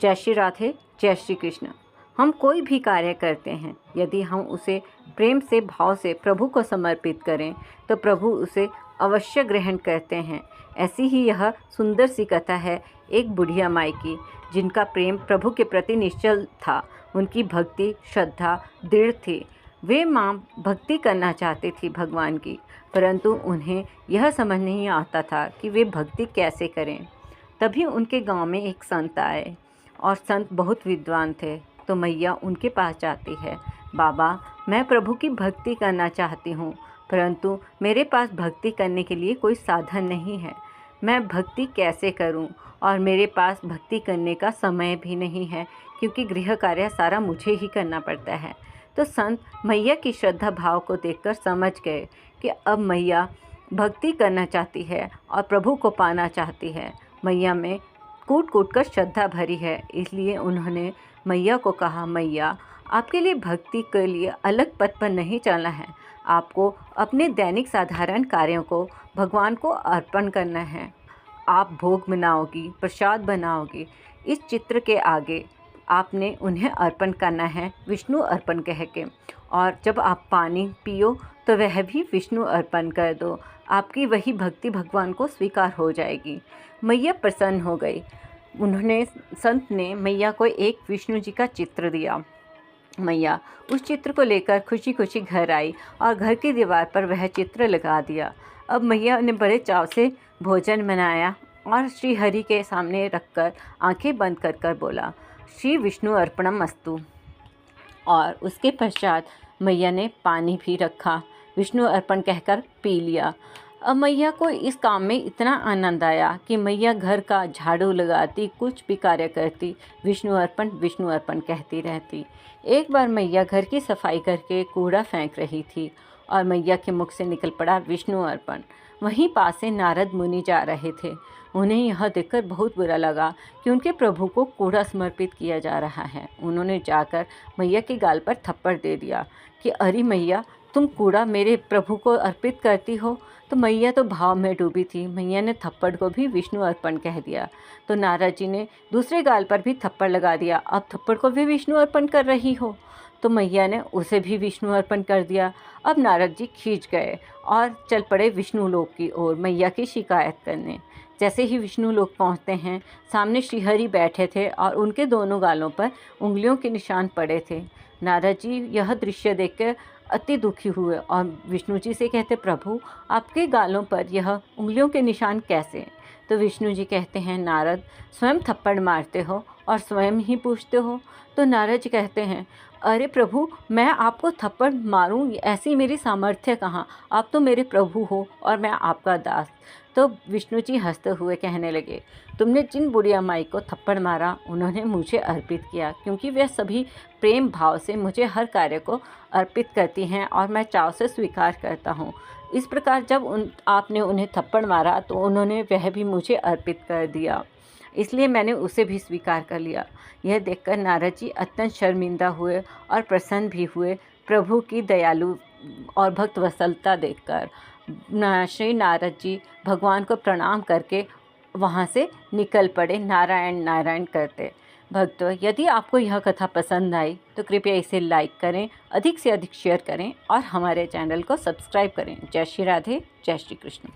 जय श्री राधे, जय श्री कृष्ण। हम कोई भी कार्य करते हैं, यदि हम उसे प्रेम से, भाव से प्रभु को समर्पित करें तो प्रभु उसे अवश्य ग्रहण करते हैं। ऐसी ही यह सुंदर सी कथा है एक बुढ़िया माई की, जिनका प्रेम प्रभु के प्रति निश्चल था। उनकी भक्ति, श्रद्धा दृढ़ थी। वे माँ भक्ति करना चाहती थी भगवान की, परंतु उन्हें यह समझ नहीं आता था कि वे भक्ति कैसे करें। तभी उनके गांव में एक संत आए और संत बहुत विद्वान थे। तो मैया उनके पास जाती है, बाबा मैं प्रभु की भक्ति करना चाहती हूँ, परंतु मेरे पास भक्ति करने के लिए कोई साधन नहीं है। मैं भक्ति कैसे करूँ? और मेरे पास भक्ति करने का समय भी नहीं है, क्योंकि गृह कार्य सारा मुझे ही करना पड़ता है। तो संत मैया की श्रद्धा भाव को देखकर समझ गए कि अब मैया भक्ति करना चाहती है और प्रभु को पाना चाहती है। मैया में कूट कूट कर श्रद्धा भरी है। इसलिए उन्होंने मैया को कहा, मैया आपके लिए भक्ति के लिए अलग पथ पर नहीं चलना है, आपको अपने दैनिक साधारण कार्यों को भगवान को अर्पण करना है। आप भोग बनाओगी, प्रसाद बनाओगी, इस चित्र के आगे आपने उन्हें अर्पण करना है, विष्णु अर्पण कह के। और जब आप पानी पियो तो वह भी विष्णु अर्पण कर दो, आपकी वही भक्ति भगवान को स्वीकार हो जाएगी। मैया प्रसन्न हो गई। संत ने मैया को एक विष्णु जी का चित्र दिया। मैया उस चित्र को लेकर खुशी खुशी घर आई और घर की दीवार पर वह चित्र लगा दिया। अब मैया ने बड़े चाव से भोजन बनाया और श्री हरि के सामने रखकर आंखें बंद कर कर बोला, श्री विष्णु अर्पणम अस्तु। और उसके पश्चात मैया ने पानी भी रखा, विष्णु अर्पण कहकर पी लिया। अब मैया को इस काम में इतना आनंद आया कि मैया घर का झाड़ू लगाती, कुछ भी कार्य करती, विष्णु अर्पण कहती रहती। एक बार मैया घर की सफाई करके कूड़ा फेंक रही थी और मैया के मुख से निकल पड़ा विष्णु अर्पण। वहीं पास से नारद मुनि जा रहे थे। उन्हें यह देखकर बहुत बुरा लगा कि उनके प्रभु को कूड़ा समर्पित किया जा रहा है। उन्होंने जाकर मैया के गाल पर थप्पड़ दे दिया कि अरे मैया, तुम कूड़ा मेरे प्रभु को अर्पित करती हो। तो मैया तो भाव में डूबी थी। मैया ने थप्पड़ को भी विष्णु अर्पण कह दिया। तो नारद जी ने दूसरे गाल पर भी थप्पड़ लगा दिया, अब थप्पड़ को भी विष्णु अर्पण कर रही हो। तो मैया ने उसे भी विष्णु अर्पण कर दिया। अब नारद जी खींच गए और चल पड़े विष्णु लोक की ओर मैया की शिकायत करने। जैसे ही विष्णु लोक पहुँचते हैं, सामने श्रीहरि बैठे थे और उनके दोनों गालों पर उंगलियों के निशान पड़े थे। नारद जी यह दृश्य देखकर अति दुखी हुए और विष्णु जी से कहते, प्रभु आपके गालों पर यह उंगलियों के निशान कैसे? तो विष्णु जी कहते हैं, नारद स्वयं थप्पड़ मारते हो और स्वयं ही पूछते हो। तो नारद जी कहते हैं, अरे प्रभु मैं आपको थप्पड़ मारूं, ऐसी मेरी सामर्थ्य कहाँ? आप तो मेरे प्रभु हो और मैं आपका दास। तो विष्णु जी हंसते हुए कहने लगे, तुमने जिन बुढ़िया माई को थप्पड़ मारा उन्होंने मुझे अर्पित किया, क्योंकि वे सभी प्रेम भाव से मुझे हर कार्य को अर्पित करती हैं और मैं चाव से स्वीकार करता हूँ। इस प्रकार जब आपने उन्हें थप्पड़ मारा तो उन्होंने वह भी मुझे अर्पित कर दिया, इसलिए मैंने उसे भी स्वीकार कर लिया। यह देखकर नारद जी अत्यंत शर्मिंदा हुए और प्रसन्न भी हुए। प्रभु की दयालु और भक्त वत्सलता देखकर श्री नारद जी भगवान को प्रणाम करके वहाँ से निकल पड़े, नारायण नारायण करते। भक्तों, यदि आपको यह कथा पसंद आई तो कृपया इसे लाइक करें, अधिक से अधिक शेयर करें और हमारे चैनल को सब्सक्राइब करें। जय श्री राधे, जय श्री कृष्ण।